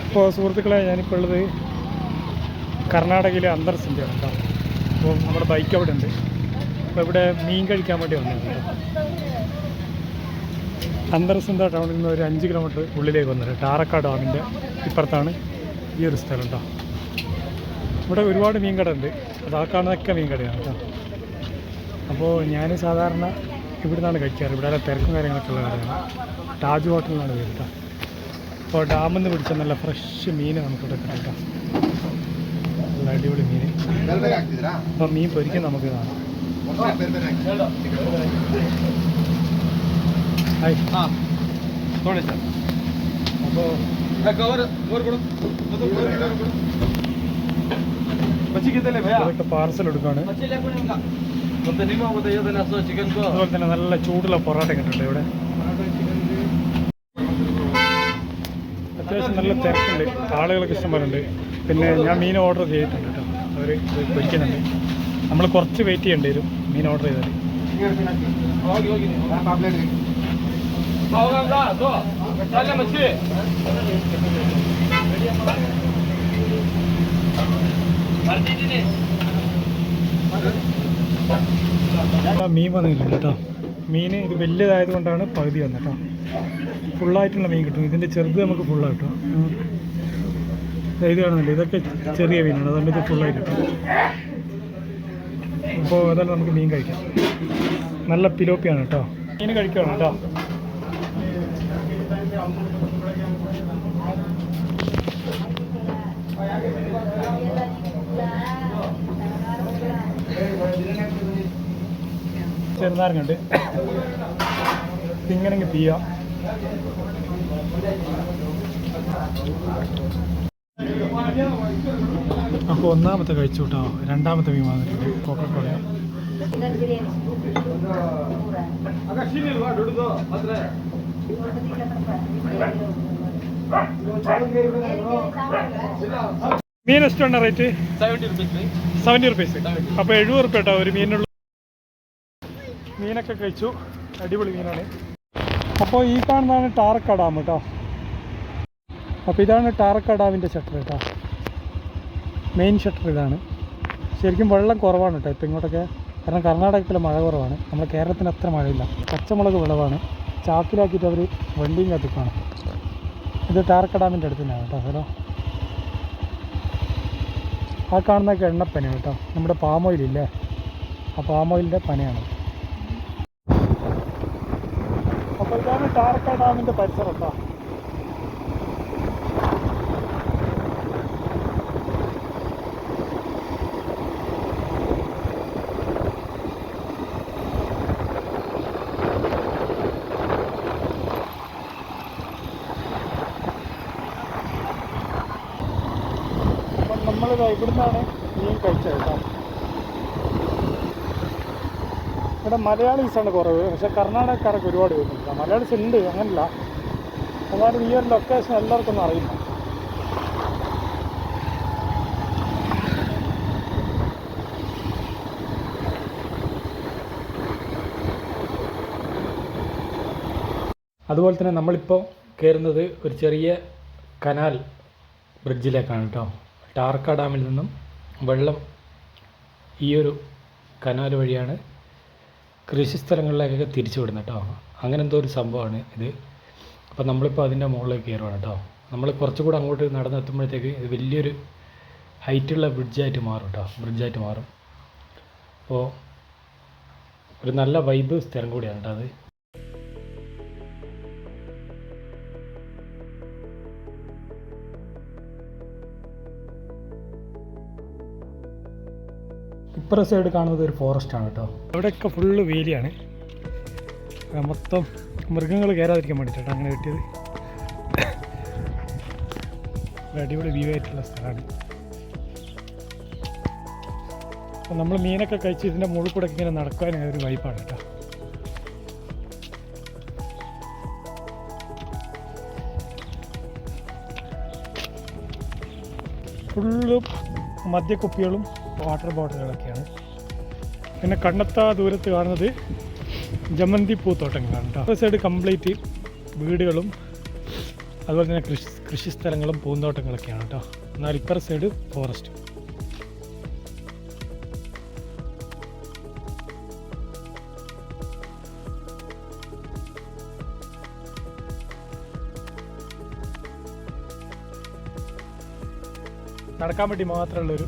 ഇപ്പോൾ സുഹൃത്തുക്കളെ ഞാനിപ്പോൾ ഉള്ളത് കർണാടകയിലെ അന്തർസിൻ്റെയാണ് കേട്ടോ. അപ്പോൾ നമ്മുടെ ബൈക്ക് അവിടെ ഉണ്ട്. അപ്പോൾ ഇവിടെ മീൻ കഴിക്കാൻ വേണ്ടി വന്നിട്ടുണ്ട് കേട്ടോ. അന്തർസിന്ത ടൗണിൽ നിന്ന് ഒരു 5 കിലോമീറ്റർ ഉള്ളിലേക്ക് വന്നത്. ടാറക്കാട് ഡാമിൻ്റെ ഇപ്പുറത്താണ് ഈ ഒരു സ്ഥലം കേട്ടോ. ഇവിടെ ഒരുപാട് മീൻ കട ഉണ്ട്. അത് ആ കാണുന്നതൊക്കെ മീൻ കടയാണ് കേട്ടോ. അപ്പോൾ ഞാൻ സാധാരണ ഇവിടെ നിന്നാണ് കഴിക്കാറ്. ഇവിടെ തിരക്കും കാര്യങ്ങളൊക്കെ ഉള്ള കടയാണ്. താജ് ഹോട്ടലിലാണ് പേര് കേട്ടോ. അപ്പോൾ ഡാമിൽ നിന്ന് പിടിച്ച നല്ല ഫ്രഷ് മീൻ നമുക്കിവിടെ കിട്ടും കേട്ടോ. നല്ല അടിപൊളി മീൻ. അപ്പോൾ മീൻ പൊരിക്കാൻ നമുക്ക് കാണാം. ഹായ്. അപ്പോൾ ഇതൊക്കെ പാർസൽ എടുക്കുകയാണ്. അതുപോലെ തന്നെ നല്ല ചൂടുള്ള പൊറോട്ട കിട്ടുന്നുണ്ട് ഇവിടെ. അത്യാവശ്യം നല്ല തിരക്കുണ്ട്, ആളുകളൊക്കെ ഇഷ്ടംപോലുണ്ട്. പിന്നെ ഞാൻ മീൻ ഓർഡർ ചെയ്തിട്ടുണ്ട് കേട്ടോ. അവർ പൊരിക്കുന്നുണ്ട്. നമ്മൾ കുറച്ച് വെയിറ്റ് ചെയ്യേണ്ടി വരും മീൻ ഓർഡർ ചെയ്താൽ. മീൻ വന്നില്ല കേട്ടോ. മീൻ ഇത് വലിയതായത് കൊണ്ടാണ് പകുതി വന്നത് കേട്ടോ. ഫുള്ളായിട്ടുള്ള മീൻ കിട്ടും. ഇതിൻ്റെ ചെറുത് നമുക്ക് ഫുള്ളാണ് കേട്ടോ. ഇത് കാണുന്നില്ല, ഇതൊക്കെ ചെറിയ മീനാണ്, അതുകൊണ്ട് ഇത് ഫുള്ളായിട്ട് കിട്ടും. അപ്പോൾ അതെല്ലാം നമുക്ക് മീൻ കഴിക്കാം. നല്ല പിലോപ്പിയാണ് കേട്ടോ. മീൻ കഴിക്കണം കേട്ടോ. ചെറുനാരങ്ങുണ്ട്, ഇങ്ങനെ പിയ്യാം. അപ്പോൾ ഒന്നാമത്തെ കഴിച്ചു കേട്ടോ. രണ്ടാമത്തെ മീൻ വന്നിട്ടുണ്ട്, കോക്കക്കോള. മീൻ എഷ്ടാണ് റേറ്റ്? 70 റുപ്പീസ്. അപ്പോൾ 70 റുപ്യ കേട്ടോ ഒരു മീനുള്ള. മീനൊക്കെ കഴിച്ചു, അടിപൊളി മീനാണ്. അപ്പോൾ ഈ കാണുന്നതാണ് ടാറക്കാട് ഡാം കേട്ടോ. അപ്പോൾ ഇതാണ് ടാറക്കാട് ഡാമിൻ്റെ ഷട്ടർ കേട്ടോ. മെയിൻ ഷട്ടർ ഇതാണ്. ശരിക്കും വെള്ളം കുറവാണ് കേട്ടോ ഇപ്പം ഇങ്ങോട്ടൊക്കെ. കാരണം കർണാടകത്തിലെ മഴ കുറവാണ്. നമ്മുടെ കേരളത്തിന് അത്ര മഴയില്ല. പച്ചമുളക് വിളവാണ്. ചാക്കിലാക്കിയിട്ട് അവർ വണ്ടിയും കത്തിക്കാണ്. ഇത് ടാറക്കാട് ഡാമിൻ്റെ അടുത്ത് തന്നെയാണ് കേട്ടോ ഹലോ. ആ കാണുന്നതൊക്കെ എണ്ണപ്പനയാണ് കേട്ടോ. നമ്മുടെ പാം ഓയിലില്ലേ, ആ പാം ഓയിലിൻ്റെ പനയാണ്. അപ്പോൾ ഇതാണ് ടാറക്കാട് ഡാമിൻ്റെ പരിസരം കേട്ടോ. അപ്പം നമ്മളിത് ഇവിടുന്നാണ് മീൻ കഴിച്ചത് കേട്ടോ. ഇവിടെ മലയാളീസാണ് കുറവ്, പക്ഷേ കർണാടകക്കാരൊക്കെ ഒരുപാട് വരുന്നുണ്ട്. മലയാളീസ് ഉണ്ട്, അങ്ങനല്ല. എന്നാലും ഈ ഒരു ലൊക്കേഷൻ എല്ലാവർക്കും ഒന്നും അറിയില്ല. അതുപോലെ തന്നെ നമ്മളിപ്പോൾ കയറുന്നത് ഒരു ചെറിയ കനാൽ ബ്രിഡ്ജിലേക്കാണ് കേട്ടോ. ടാറക്കാട് ഡാമിൽ നിന്നും വെള്ളം ഈ ഒരു കനാൽ വഴിയാണ് കൃഷിസ്ഥലങ്ങളിലേക്കൊക്കെ തിരിച്ചു വിടുന്നത് കേട്ടോ. അങ്ങനെ എന്തോ ഒരു സംഭവമാണ് ഇത്. അപ്പോൾ നമ്മളിപ്പോൾ അതിൻ്റെ മുകളിലേക്ക് കയറുകയാണ് കേട്ടോ. നമ്മൾ കുറച്ചുകൂടെ അങ്ങോട്ട് നടന്നെത്തുമ്പോഴത്തേക്ക് ഇത് വലിയൊരു ഹൈറ്റുള്ള ബ്രിഡ്ജായിട്ട് മാറും കേട്ടോ. ബ്രിഡ്ജായിട്ട് മാറും. അപ്പോൾ ഒരു നല്ല വൈബ് സ്ഥലം കൂടിയാണ് കേട്ടോ അത്. ഇപ്പുറ സൈഡ് കാണുന്നത് ഒരു ഫോറസ്റ്റാണ് കേട്ടോ. അവിടെയൊക്കെ ഫുള്ള് വേലിയാണ്. മൊത്തം മൃഗങ്ങൾ കയറാതിരിക്കാൻ വേണ്ടിയിട്ടാണ് അങ്ങനെ കിട്ടിയത്. ഒരു അടിപൊളി വ്യൂ ആയിട്ടുള്ള സ്ഥലമാണ്. അപ്പം നമ്മൾ മീനൊക്കെ കഴിച്ച് ഇതിൻ്റെ മുകളിൽ കൂടെ ഇങ്ങനെ നടക്കാൻ ഒരു വൈബാണ് കേട്ടോ. ഫുള്ളും മദ്യക്കുപ്പികളും വാട്ടർ ബോട്ടിലുകളൊക്കെയാണ്. പിന്നെ കണ്ണെത്താ ദൂരത്ത് കാണുന്നത് ജമന്തി പൂത്തോട്ടങ്ങളാണ് കേട്ടോ. സൈഡ് കംപ്ലീറ്റ് വീടുകളും അതുപോലെ തന്നെ കൃഷി സ്ഥലങ്ങളും പൂന്തോട്ടങ്ങളൊക്കെയാണ് കേട്ടോ. എന്നാൽ ഇപ്പുറ സൈഡ് ഫോറസ്റ്റ്. നടക്കാൻ വേണ്ടി മാത്രമുള്ളൊരു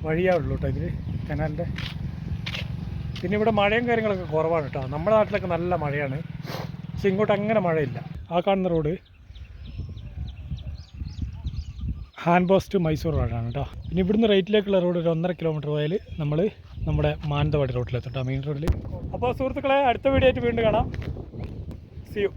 വഴിയാവുള്ളൂ കേട്ടോ ഇതിൽ, കനാലിൻ്റെ. പിന്നെ ഇവിടെ മഴയും കാര്യങ്ങളൊക്കെ കുറവാണ് കേട്ടോ. നമ്മുടെ നാട്ടിലൊക്കെ നല്ല മഴയാണ്, പക്ഷെ ഇങ്ങോട്ട് അങ്ങനെ മഴയില്ല. ആ കാണുന്ന റോഡ് ഹാൻഡ് പോസ്റ്റ് മൈസൂർ റോഡാണ് കേട്ടോ. പിന്നെ ഇവിടുന്ന് റൈറ്റിലേക്കുള്ള റോഡ് ഒരു 1.5 കിലോമീറ്റർ പോയാൽ നമ്മൾ നമ്മുടെ മാനന്തവാടി റോഡിലെത്തും കേട്ടോ, മെയിൻ റോഡിൽ. അപ്പോൾ സുഹൃത്തുക്കളെ, അടുത്ത വീഡിയോ ആയിട്ട് വീണ്ടും കാണാം. See you.